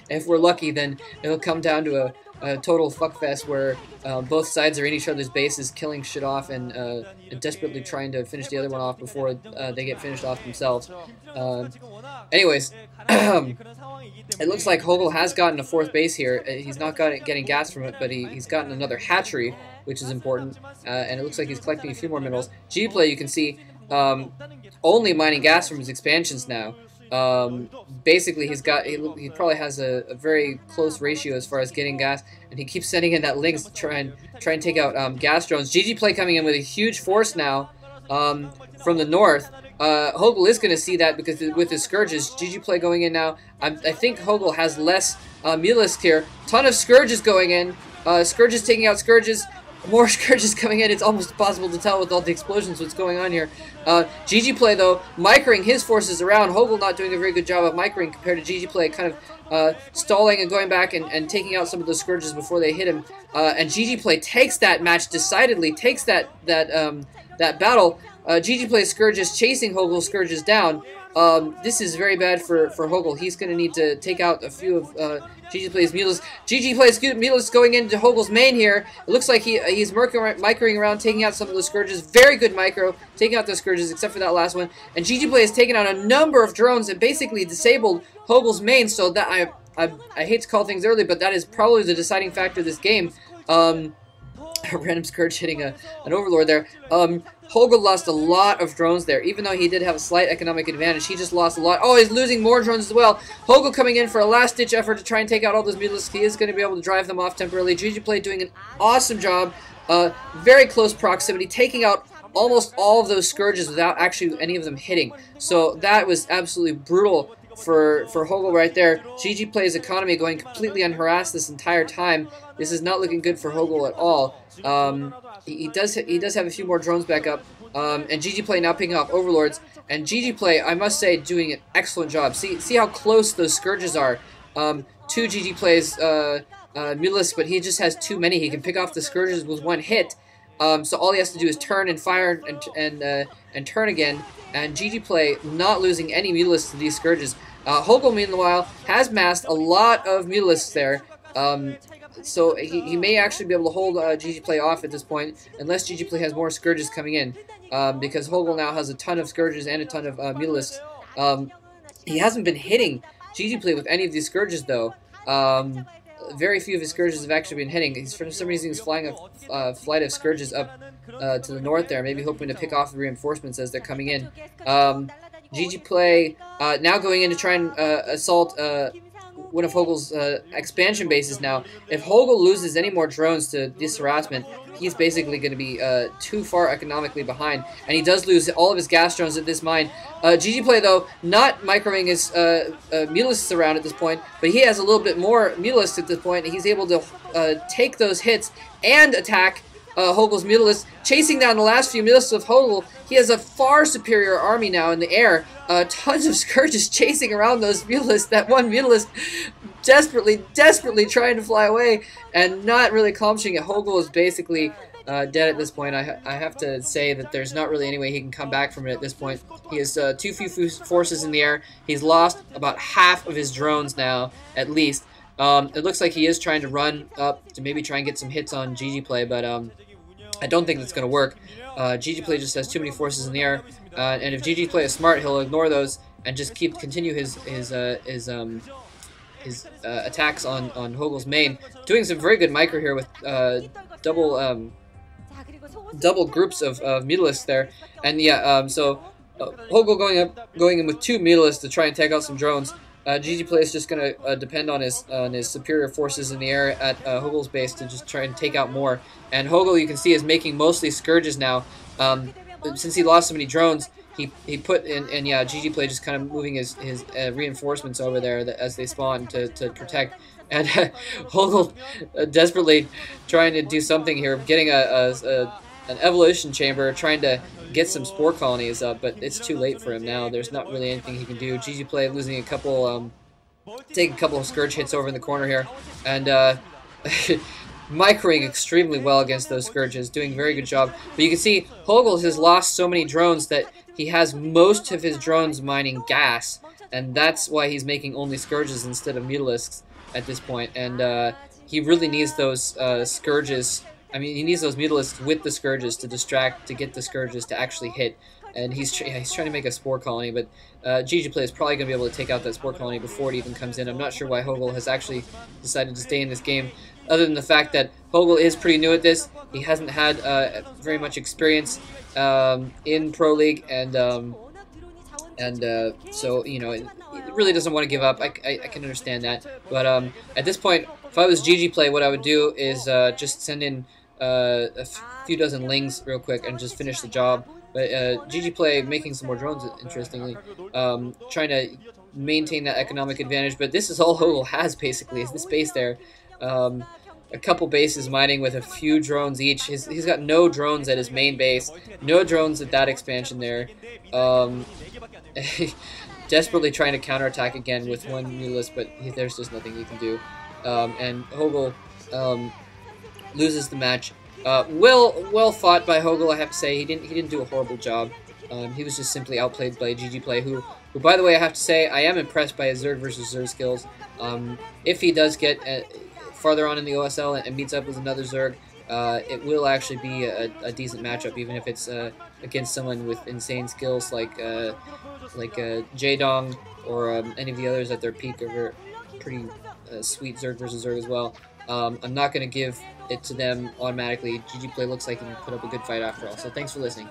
if we're lucky, then it'll come down to a total fuckfest where both sides are in each other's bases, killing shit off and desperately trying to finish the other one off before they get finished off themselves. Anyways, it looks like HoGiL has gotten a 4th base here. He's not getting gas from it, but he's gotten another hatchery, which is important, and it looks like he's collecting a few more minerals. GGPlay, you can see, only mining gas from his expansions now. Basically, he probably has a very close ratio as far as getting gas, and he keeps sending in that links to try and take out gas drones. GGPlay coming in with a huge force now from the north. HoGiL is going to see that because with his Scourges, GGPlay going in now. I think HoGiL has less Mutalisks here. Ton of Scourges going in. Scourges taking out Scourges. More Scourges coming in. It's almost impossible to tell with all the explosions what's going on here. GGPlay, though, microing his forces around. HoGiL not doing a very good job of microing compared to GGPlay, kind of stalling and going back and taking out some of those Scourges before they hit him. And GGPlay takes that match decidedly, takes that battle. GGPlay's Scourges chasing HoGiL's Scourges down. This is very bad for HoGiL. He's going to need to take out a few of GGPlay's Mutalisks. GGPlay's Mutalisks going into HoGiL's main here. It looks like he's microing around, taking out some of those Scourges. Very good micro, taking out those Scourges, except for that last one. And GGPlay has taken out a number of drones and basically disabled HoGiL's main. So that I hate to call things early, but that is probably the deciding factor of this game. A random Scourge hitting an Overlord there. HoGiL lost a lot of drones there. Even though he did have a slight economic advantage, he just lost a lot. Oh, he's losing more drones as well. HoGiL coming in for a last-ditch effort to try and take out all those Mutalisks. He is going to be able to drive them off temporarily. GGPlay doing an awesome job. Very close proximity, taking out almost all of those Scourges without actually any of them hitting. So that was absolutely brutal for HoGiL right there. GGPlay's economy going completely unharassed this entire time. This is not looking good for HoGiL at all. He does have a few more drones back up, and GGPlay now picking off Overlords. And GGPlay, I must say, doing an excellent job. See how close those Scourges are to GGPlay's Mutalisks, but he just has too many. He can pick off the Scourges with one hit. So all he has to do is turn and fire and turn again. And GGPlay not losing any Mutalisks to these Scourges. HoGiL, meanwhile, has massed a lot of Mutalisks there. So he may actually be able to hold GGPlay off at this point, unless GGPlay has more Scourges coming in, because HoGiL now has a ton of Scourges and a ton of Mutalisks. He hasn't been hitting GGPlay with any of these Scourges, though. Very few of his Scourges have actually been hitting. For some reason, he's flying a flight of Scourges up to the north there, maybe hoping to pick off the reinforcements as they're coming in. GGPlay now going in to try and assault one of HoGiL's expansion bases now. If HoGiL loses any more drones to this harassment, he's basically going to be too far economically behind. And he does lose all of his gas drones at this mine. GGPlay, though, not microing his Mutalisks around at this point, but he has a little bit more Mutalisks at this point, and he's able to take those hits and attack HoGiL's Mutalisks, chasing down the last few Mutalisks of HoGiL. He has a far superior army now in the air. Tons of Scourges chasing around those Mutalisks. That one Mutalisk desperately trying to fly away and not really accomplishing it. HoGiL is basically dead at this point. I have to say that there's not really any way he can come back from it at this point. He has too few forces in the air. He's lost about half of his drones now, at least. It looks like he is trying to run up to maybe try and get some hits on GGPlay, but I don't think that's going to work. GGPlay just has too many forces in the air, and if GGPlay is smart, he'll ignore those and just continue his attacks on HoGiL's main. Doing some very good micro here with double groups of Mutalisks there, and yeah, so HoGiL going in with 2 Mutalisks to try and take out some drones. GGPlay is just going to depend on his superior forces in the air at HoGiL's base to just try and take out more. And HoGiL, you can see, is making mostly Scourges now. Since he lost so many drones, he put in, and yeah, GGPlay just kind of moving his reinforcements over there as they spawn to protect. And HoGiL desperately trying to do something here, getting an evolution chamber, trying to get some spore colonies up, but it's too late for him now. There's not really anything he can do. GGPlay losing a couple, taking a couple of Scourge hits over in the corner here, and microing extremely well against those Scourges, doing a very good job. But you can see HoGiL has lost so many drones that he has most of his drones mining gas. and that's why he's making only Scourges instead of Mutalisks at this point. And he really needs those Scourges. I mean, he needs those Mutalisks with the Scourges to distract, to get the Scourges to actually hit. And he's trying to make a Spore Colony, but GGPlay is probably going to be able to take out that Spore Colony before it even comes in. I'm not sure why HoGiL has actually decided to stay in this game, other than the fact that HoGiL is pretty new at this. He hasn't had very much experience in Pro League, and so, you know, it really doesn't want to give up. I can understand that, but at this point, if I was GGPlay, what I would do is just send in a few dozen Lings real quick and just finish the job. But GGPlay making some more drones, interestingly, trying to maintain that economic advantage. But this is all HoGiL has, basically, is this base there. A couple bases mining with a few drones each. He's got no drones at his main base, no drones at that expansion there. Desperately trying to counterattack again with one Mutalisk, but there's just nothing he can do. And HoGiL loses the match. Well fought by HoGiL, I have to say. He didn't do a horrible job. He was just simply outplayed by GGPlay, who by the way, I have to say, I am impressed by his Zerg versus Zerg skills. If he does get farther on in the OSL and meets up with another Zerg, it will actually be a decent matchup, even if it's against someone with insane skills like Jaedong or any of the others at their peak are pretty sweet Zerg versus Zerg as well. I'm not going to give it to them automatically. GGPlay looks like he can put up a good fight after all. So thanks for listening.